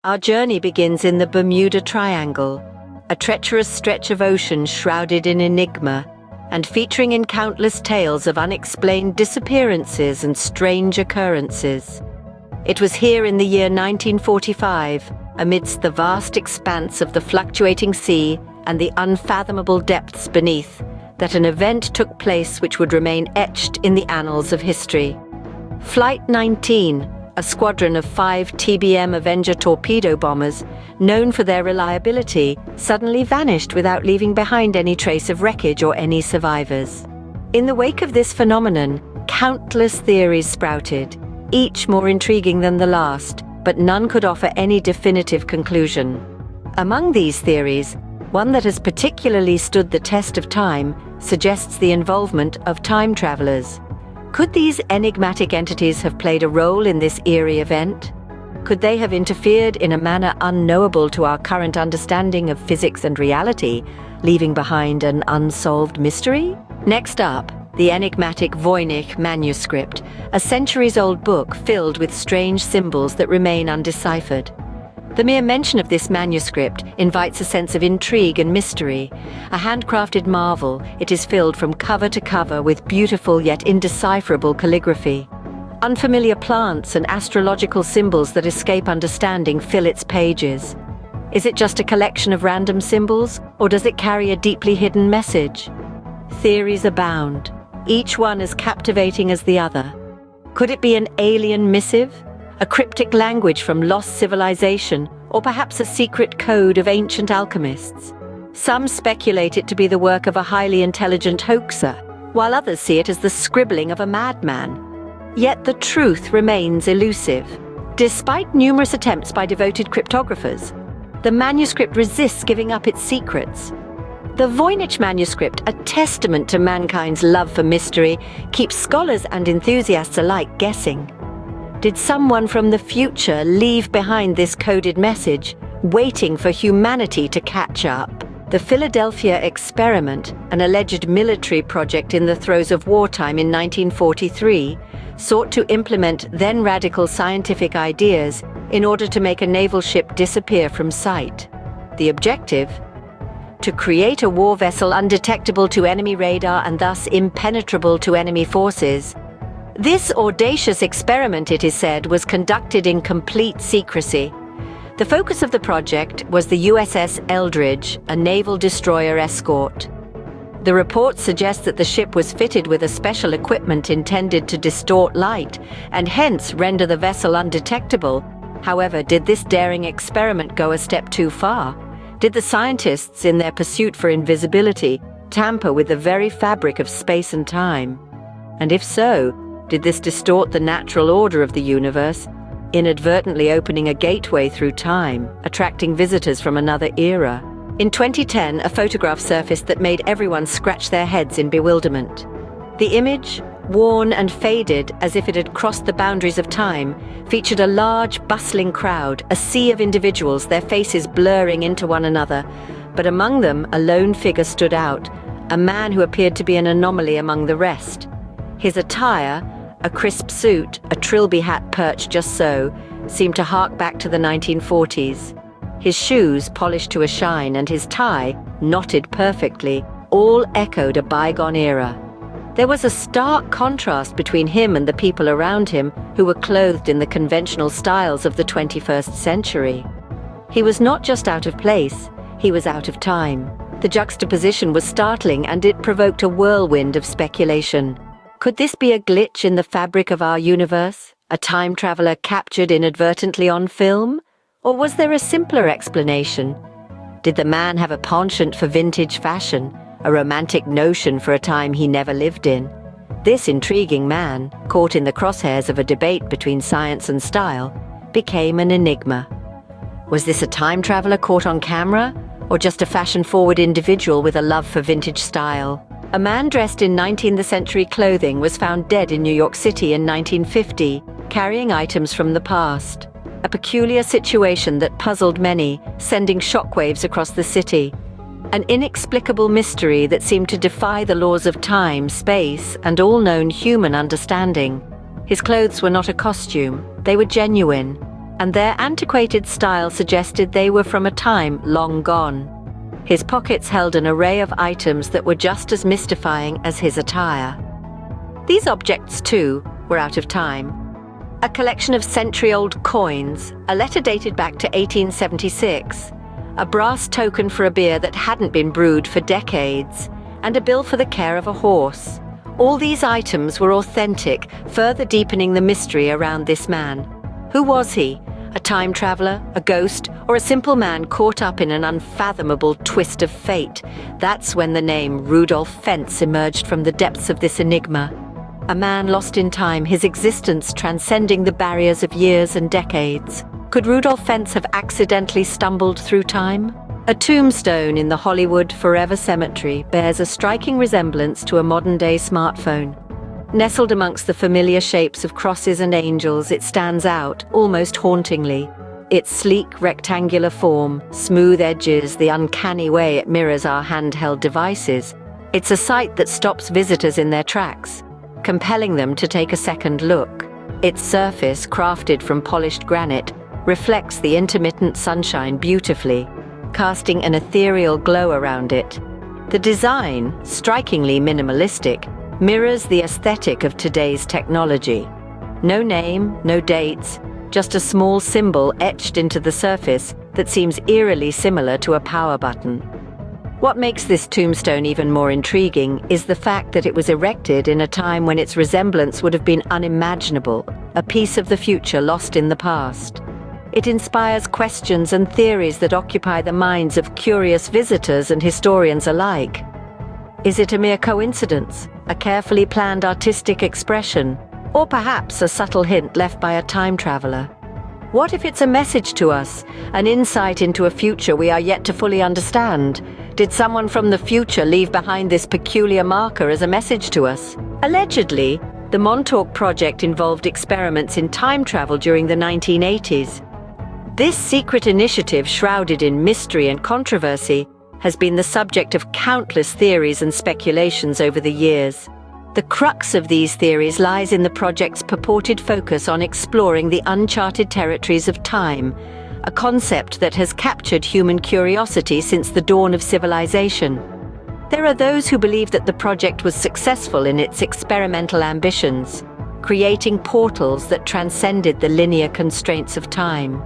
Our journey begins in the Bermuda Triangle, a treacherous stretch of ocean shrouded in enigma and featuring in countless tales of unexplained disappearances and strange occurrences. It was here in the year 1945, amidst the vast expanse of the fluctuating sea and the unfathomable depths beneath, that an event took place which would remain etched in the annals of history. Flight 19, a squadron of 5 TBM Avenger torpedo bombers, known for their reliability, suddenly vanished without leaving behind any trace of wreckage or any survivors. In the wake of this phenomenon, countless theories sprouted, each more intriguing than the last, but none could offer any definitive conclusion. Among these theories, one that has particularly stood the test of time suggests the involvement of time travelers. Could these enigmatic entities have played a role in this eerie event? Could they have interfered in a manner unknowable to our current understanding of physics and reality, leaving behind an unsolved mystery? Next up, the enigmatic Voynich Manuscript, a centuries-old book filled with strange symbols that remain undeciphered. The mere mention of this manuscript invites a sense of intrigue and mystery. A handcrafted marvel, it is filled from cover to cover with beautiful yet indecipherable calligraphy. Unfamiliar plants and astrological symbols that escape understanding fill its pages. Is it just a collection of random symbols, or does it carry a deeply hidden message? Theories abound, each one as captivating as the other. Could it be an alien missive? A cryptic language from lost civilization, or perhaps a secret code of ancient alchemists? Some speculate it to be the work of a highly intelligent hoaxer, while others see it as the scribbling of a madman. Yet the truth remains elusive. Despite numerous attempts by devoted cryptographers, the manuscript resists giving up its secrets. The Voynich Manuscript, a testament to mankind's love for mystery, keeps scholars and enthusiasts alike guessing. Did someone from the future leave behind this coded message, waiting for humanity to catch up? The Philadelphia Experiment, an alleged military project in the throes of wartime in 1943, sought to implement then-radical scientific ideas in order to make a naval ship disappear from sight. The objective? To create a war vessel undetectable to enemy radar and thus impenetrable to enemy forces. This audacious experiment, it is said, was conducted in complete secrecy. The focus of the project was the USS Eldridge, a naval destroyer escort. The report suggests that the ship was fitted with a special equipment intended to distort light, and hence render the vessel undetectable. However, did this daring experiment go a step too far? Did the scientists, in their pursuit for invisibility, tamper with the very fabric of space and time? And if so, did this distort the natural order of the universe, inadvertently opening a gateway through time, attracting visitors from another era? In 2010, a photograph surfaced that made everyone scratch their heads in bewilderment. The image, worn and faded as if it had crossed the boundaries of time, featured a large, bustling crowd, a sea of individuals, their faces blurring into one another. But among them, a lone figure stood out, a man who appeared to be an anomaly among the rest. His attire, a crisp suit, a trilby hat perched just so, seemed to hark back to the 1940s. His shoes, polished to a shine, and his tie, knotted perfectly, all echoed a bygone era. There was a stark contrast between him and the people around him, who were clothed in the conventional styles of the 21st century. He was not just out of place, he was out of time. The juxtaposition was startling, and it provoked a whirlwind of speculation. Could this be a glitch in the fabric of our universe? A time traveler captured inadvertently on film? Or was there a simpler explanation? Did the man have a penchant for vintage fashion, a romantic notion for a time he never lived in? This intriguing man, caught in the crosshairs of a debate between science and style, became an enigma. Was this a time traveler caught on camera, or just a fashion-forward individual with a love for vintage style? A man dressed in 19th century clothing was found dead in New York City in 1950, carrying items from the past. A peculiar situation that puzzled many, sending shockwaves across the city. An inexplicable mystery that seemed to defy the laws of time, space, and all known human understanding. His clothes were not a costume, they were genuine. and their antiquated style suggested they were from a time long gone. His pockets held an array of items that were just as mystifying as his attire. These objects, too, were out of time. A collection of century-old coins, a letter dated back to 1876, a brass token for a beer that hadn't been brewed for decades, and a bill for the care of a horse. All these items were authentic, further deepening the mystery around this man. Who was he? A time traveler, a ghost, or a simple man caught up in an unfathomable twist of fate? That's when the name Rudolph Fentz emerged from the depths of this enigma. A man lost in time, his existence transcending the barriers of years and decades. Could Rudolph Fentz have accidentally stumbled through time? A tombstone in the Hollywood Forever Cemetery bears a striking resemblance to a modern-day smartphone. Nestled amongst the familiar shapes of crosses and angels, it stands out, almost hauntingly. Its sleek, rectangular form, smooth edges, the uncanny way it mirrors our handheld devices. It's a sight that stops visitors in their tracks, compelling them to take a second look. Its surface, crafted from polished granite, reflects the intermittent sunshine beautifully, casting an ethereal glow around it. The design, strikingly minimalistic, mirrors the aesthetic of today's technology. No name, no dates, just a small symbol etched into the surface that seems eerily similar to a power button. What makes this tombstone even more intriguing is the fact that it was erected in a time when its resemblance would have been unimaginable, a piece of the future lost in the past. It inspires questions and theories that occupy the minds of curious visitors and historians alike. Is it a mere coincidence, a carefully planned artistic expression, or perhaps a subtle hint left by a time traveler? What if it's a message to us, an insight into a future we are yet to fully understand? Did someone from the future leave behind this peculiar marker as a message to us? Allegedly, the Montauk Project involved experiments in time travel during the 1980s. This secret initiative, shrouded in mystery and controversy, has been the subject of countless theories and speculations over the years. The crux of these theories lies in the project's purported focus on exploring the uncharted territories of time, a concept that has captured human curiosity since the dawn of civilization. There are those who believe that the project was successful in its experimental ambitions, creating portals that transcended the linear constraints of time.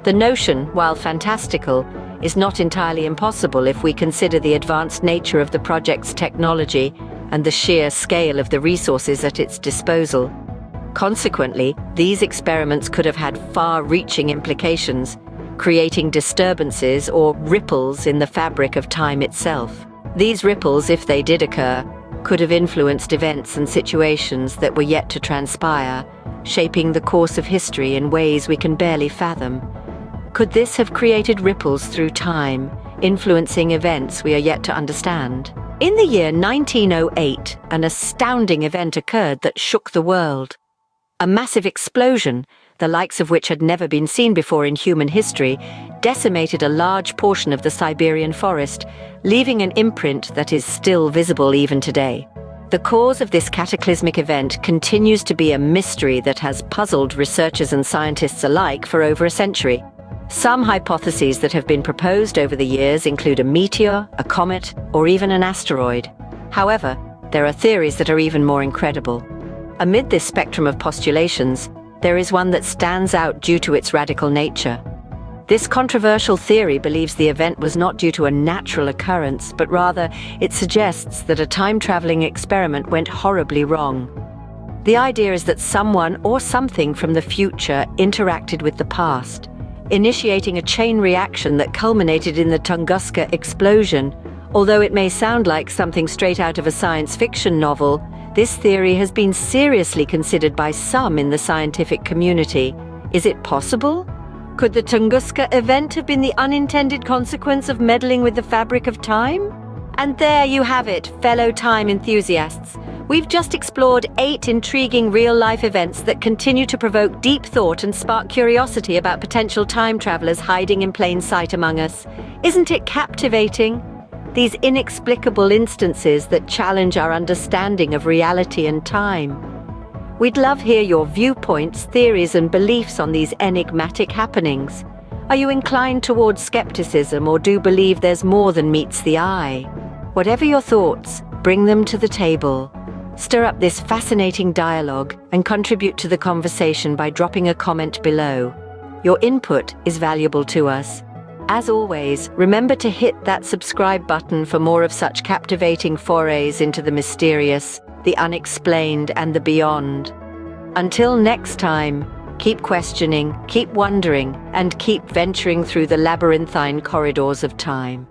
The notion, while fantastical, is not entirely impossible if we consider the advanced nature of the project's technology and the sheer scale of the resources at its disposal. Consequently, these experiments could have had far-reaching implications, creating disturbances or ripples in the fabric of time itself. These ripples, if they did occur, could have influenced events and situations that were yet to transpire, shaping the course of history in ways we can barely fathom. Could this have created ripples through time, influencing events we are yet to understand? In the year 1908, an astounding event occurred that shook the world. A massive explosion, the likes of which had never been seen before in human history, decimated a large portion of the Siberian forest, leaving an imprint that is still visible even today. The cause of this cataclysmic event continues to be a mystery that has puzzled researchers and scientists alike for over a century. Some hypotheses that have been proposed over the years include a meteor, a comet, or even an asteroid. However, there are theories that are even more incredible. Amid this spectrum of postulations, there is one that stands out due to its radical nature. This controversial theory believes the event was not due to a natural occurrence, but rather it suggests that a time-traveling experiment went horribly wrong. The idea is that someone or something from the future interacted with the past, initiating a chain reaction that culminated in the Tunguska explosion. Although it may sound like something straight out of a science fiction novel, this theory has been seriously considered by some in the scientific community. Is it possible? Could the Tunguska event have been the unintended consequence of meddling with the fabric of time? And there you have it, fellow time enthusiasts. We've just explored 8 intriguing real-life events that continue to provoke deep thought and spark curiosity about potential time travelers hiding in plain sight among us. Isn't it captivating? These inexplicable instances that challenge our understanding of reality and time. We'd love to hear your viewpoints, theories, and beliefs on these enigmatic happenings. Are you inclined towards skepticism or do believe there's more than meets the eye? Whatever your thoughts, bring them to the table. Stir up this fascinating dialogue and contribute to the conversation by dropping a comment below. Your input is valuable to us. As always, remember to hit that subscribe button for more of such captivating forays into the mysterious, the unexplained, and the beyond. Until next time, keep questioning, keep wondering, and keep venturing through the labyrinthine corridors of time.